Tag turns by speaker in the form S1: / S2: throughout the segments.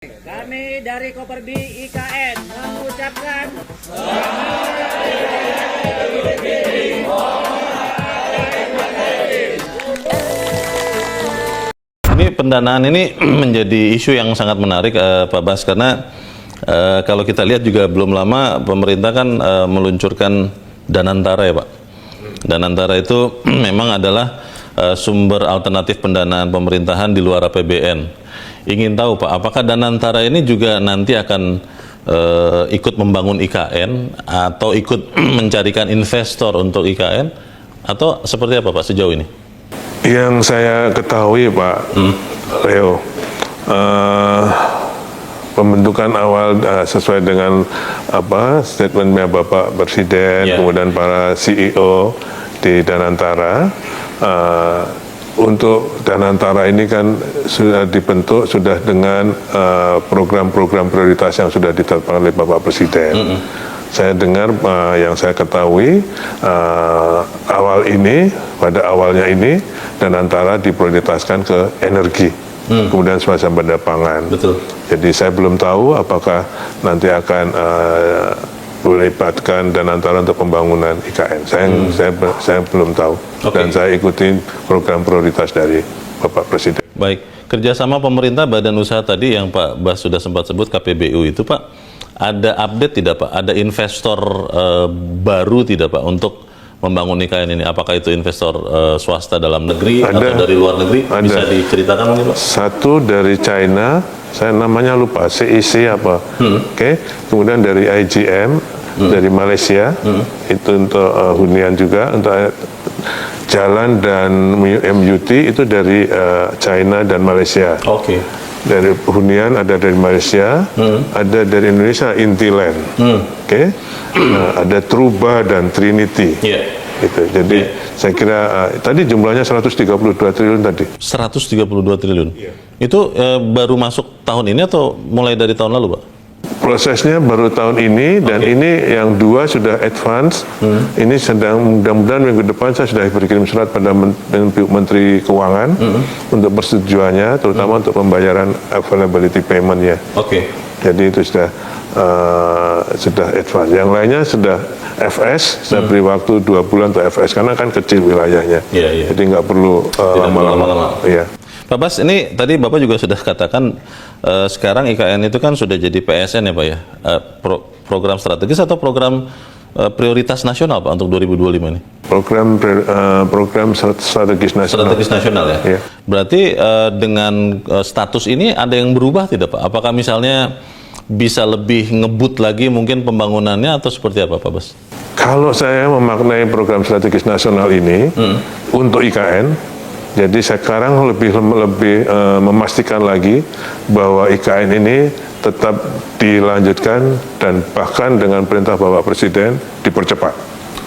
S1: Kami dari Koperbi IKN mengucapkan
S2: ini pendanaan ini menjadi isu yang sangat menarik, Pak Bas, karena kalau kita lihat juga belum lama pemerintah kan meluncurkan Danantara ya Pak. Danantara itu memang adalah sumber alternatif pendanaan pemerintahan di luar APBN. Ingin tahu Pak, apakah Danantara ini juga nanti akan ikut membangun IKN atau ikut mencarikan investor untuk IKN atau seperti apa Pak sejauh ini?
S3: Yang saya ketahui Pak Leo, pembentukan awal sesuai dengan apa statementnya Bapak Presiden, kemudian para CEO di Danantara. Untuk Danantara ini kan sudah dibentuk sudah dengan program-program prioritas yang sudah ditetapkan oleh Bapak Presiden. Saya dengar yang saya ketahui pada awalnya ini Danantara diprioritaskan ke energi, kemudian swasembada pangan.
S2: Betul.
S3: Jadi saya belum tahu apakah nanti akan melibatkan Danantara untuk pembangunan IKN. Saya belum tahu. Dan saya ikutin program prioritas dari Bapak Presiden.
S2: Baik, kerjasama pemerintah badan usaha tadi yang Pak Bas sudah sempat sebut KPBU itu Pak, ada update tidak Pak? Ada investor baru tidak Pak untuk membangun IKN ini? Apakah itu investor swasta dalam negeri atau dari luar negeri? Bisa diceritakan mungkin Pak?
S3: Satu dari China, saya namanya lupa, CIC apa. Kemudian dari IGM, dari Malaysia, itu untuk hunian juga, untuk jalan dan MUT itu dari China dan Malaysia. Dari hunian ada dari Malaysia, ada dari Indonesia Intiland, ada Truba dan Trinity. Gitu. Jadi saya kira tadi jumlahnya 132 triliun tadi.
S2: 132 triliun. Itu baru masuk tahun ini atau mulai dari tahun lalu Pak?
S3: Prosesnya baru tahun ini dan ini yang dua sudah advance. Ini sedang mudah-mudahan minggu depan saya sudah berkirim surat pada Menteri Keuangan untuk persetujuannya, terutama untuk pembayaran availability payment-nya. Jadi itu sudah advance. Yang lainnya sudah FS, saya beri waktu 2 bulan untuk FS karena kan kecil wilayahnya. Jadi nggak perlu lama-lama.
S2: Pak Bas, ini tadi Bapak juga sudah katakan sekarang IKN itu kan sudah jadi PSN ya Pak ya, program strategis atau program prioritas nasional Pak untuk 2025 ini?
S3: Program strategis nasional.
S2: Strategis nasional ya? Berarti dengan status ini ada yang berubah tidak Pak? Apakah misalnya bisa lebih ngebut lagi mungkin pembangunannya atau seperti apa Pak Bas?
S3: Kalau saya memaknai program strategis nasional ini untuk IKN, jadi sekarang lebih memastikan lagi bahwa IKN ini tetap dilanjutkan dan bahkan dengan perintah Bapak Presiden dipercepat.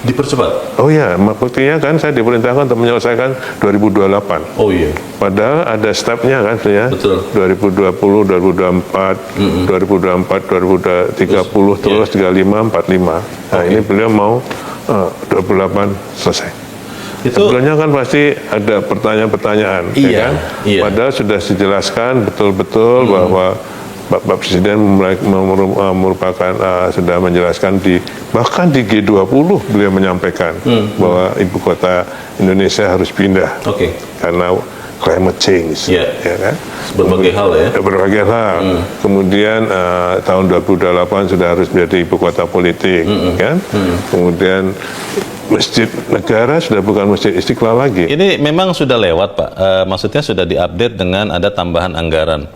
S2: Dipercepat?
S3: Oh iya, buktinya kan saya diperintahkan untuk menyelesaikan 2028.
S2: Oh iya.
S3: Padahal ada stepnya kan ya.
S2: Betul.
S3: 2020, 2024, 2024, 2030, terus 35, 45. Nah ini beliau mau 28 selesai. Sebelumnya kan pasti ada pertanyaan-pertanyaan, ya kan? Padahal sudah dijelaskan betul-betul bahwa Bapak Presiden merupakan sudah menjelaskan bahkan di G20 beliau menyampaikan bahwa ibu kota Indonesia harus pindah karena climate change, ya kan?
S2: Berbagai hal ya?
S3: Berbagai hal. Kemudian tahun 2028 sudah harus menjadi ibu kota politik, kan? Kemudian Masjid Negara sudah bukan Masjid Istiqlal lagi.
S2: Ini memang sudah lewat Pak, maksudnya sudah diupdate dengan ada tambahan anggaran.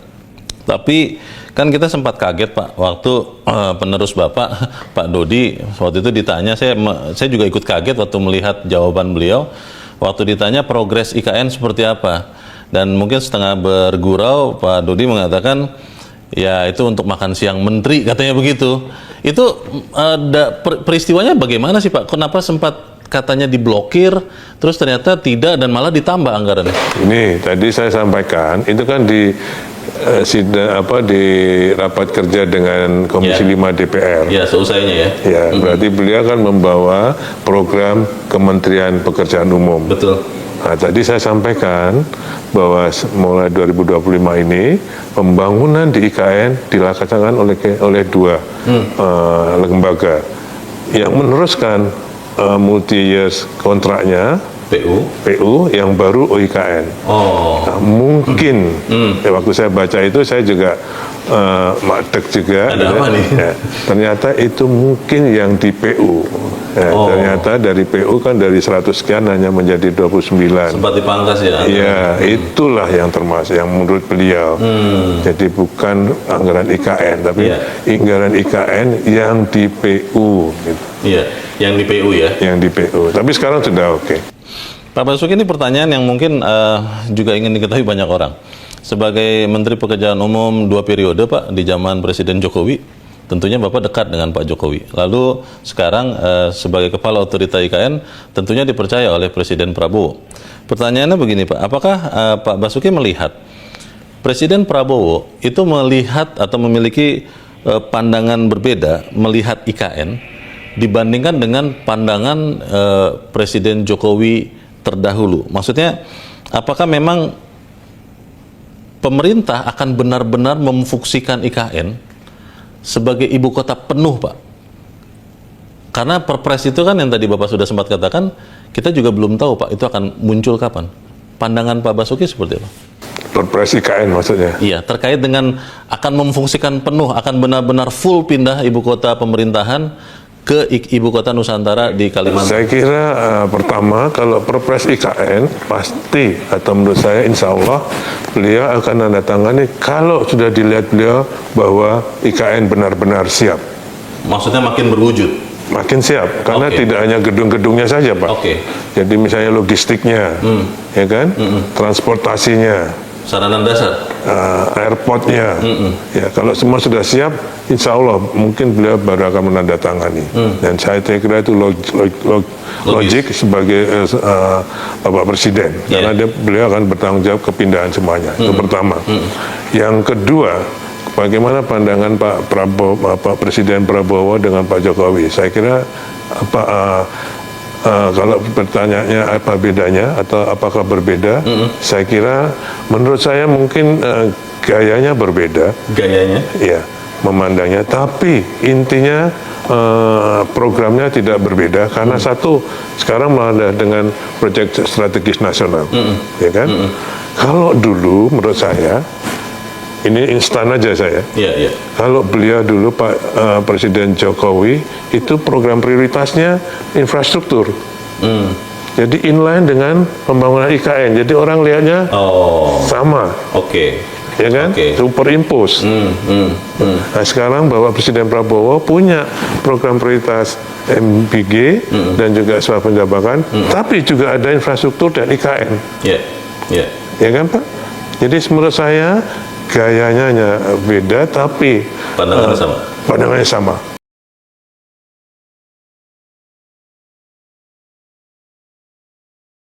S2: Tapi kan kita sempat kaget Pak, waktu penerus Bapak, Pak Dodi, waktu itu ditanya, saya juga ikut kaget waktu melihat jawaban beliau, waktu ditanya progres IKN seperti apa. Dan mungkin setengah bergurau, Pak Dodi mengatakan, ya itu untuk makan siang menteri, katanya begitu. Itu peristiwanya bagaimana sih Pak? Kenapa sempat katanya diblokir, terus ternyata tidak dan malah ditambah anggarannya?
S3: Ini tadi saya sampaikan, itu kan di di rapat kerja dengan Komisi 5 DPR.
S2: Ya, seusainya ya.
S3: Ya, berarti beliau kan membawa program Kementerian Pekerjaan Umum.
S2: Betul.
S3: Nah, tadi saya sampaikan bahwa mulai 2025 ini pembangunan di IKN dilaksanakan oleh dua lembaga yang meneruskan multi-years kontraknya. PU yang baru OIKN. Nah, mungkin waktu saya baca itu saya juga makdek juga.
S2: Ada apa nih?
S3: Ya, ternyata itu mungkin yang di PU. Ya, ternyata dari PU kan dari 100 sekian hanya menjadi 29.
S2: Sempat dipangkas ya?
S3: Iya, itulah yang termasuk yang menurut beliau. Jadi bukan anggaran IKN, tapi anggaran IKN yang di PU. Gitu.
S2: Iya, yang di PU ya?
S3: Yang di PU. Tapi sekarang sudah oke.
S2: Pak Basuki, ini pertanyaan yang mungkin juga ingin diketahui banyak orang. Sebagai Menteri Pekerjaan Umum 2 periode, Pak, di zaman Presiden Jokowi, tentunya Bapak dekat dengan Pak Jokowi. Lalu sekarang sebagai Kepala Otorita IKN, tentunya dipercaya oleh Presiden Prabowo. Pertanyaannya begini, Pak, apakah Pak Basuki melihat Presiden Prabowo itu melihat atau memiliki pandangan berbeda melihat IKN dibandingkan dengan pandangan Presiden Jokowi terdahulu? Maksudnya, apakah memang pemerintah akan benar-benar memfungsikan IKN sebagai ibu kota penuh, Pak? Karena Perpres itu kan yang tadi Bapak sudah sempat katakan, kita juga belum tahu, Pak, itu akan muncul kapan. Pandangan Pak Basuki seperti apa?
S3: Perpres IKN maksudnya?
S2: Iya, terkait dengan akan memfungsikan penuh, akan benar-benar full pindah ibu kota pemerintahan ke ibu kota Nusantara di Kalimantan.
S3: Saya kira pertama kalau Perpres IKN pasti, atau menurut saya insya Allah beliau akan menandatangani kalau sudah dilihat beliau bahwa IKN benar-benar siap.
S2: Maksudnya makin berwujud? Makin
S3: siap, karena tidak hanya gedung-gedungnya saja, Pak. Jadi misalnya logistiknya, ya kan, transportasinya,
S2: sarana dasar,
S3: airportnya, ya kalau semua sudah siap, insya Allah mungkin beliau baru akan menandatangani. Dan saya kira itu logik sebagai Bapak Presiden, karena beliau akan bertanggung jawab kepindahan semuanya. Itu pertama. Yang kedua, bagaimana pandangan Pak Presiden Prabowo dengan Pak Jokowi? Saya kira kalau pertanyaannya apa bedanya atau apakah berbeda, saya kira menurut saya mungkin gayanya berbeda.
S2: Gayanya?
S3: Iya, memandangnya. Tapi intinya programnya tidak berbeda karena satu, sekarang malah dengan proyek strategis nasional, ya kan? Kalau dulu menurut saya ini instan aja saya. Kalau beliau dulu Pak Presiden Jokowi itu program prioritasnya infrastruktur. Jadi inline dengan pembangunan IKN. Jadi orang lihatnya sama. Ya kan? Superimpose. Nah, sekarang Bapak Presiden Prabowo punya program prioritas MBG dan juga soal penjabakan, tapi juga ada infrastruktur dan IKN. Ya kan, Pak? Jadi menurut saya gayanya hanya beda, tapi
S2: pandangannya sama.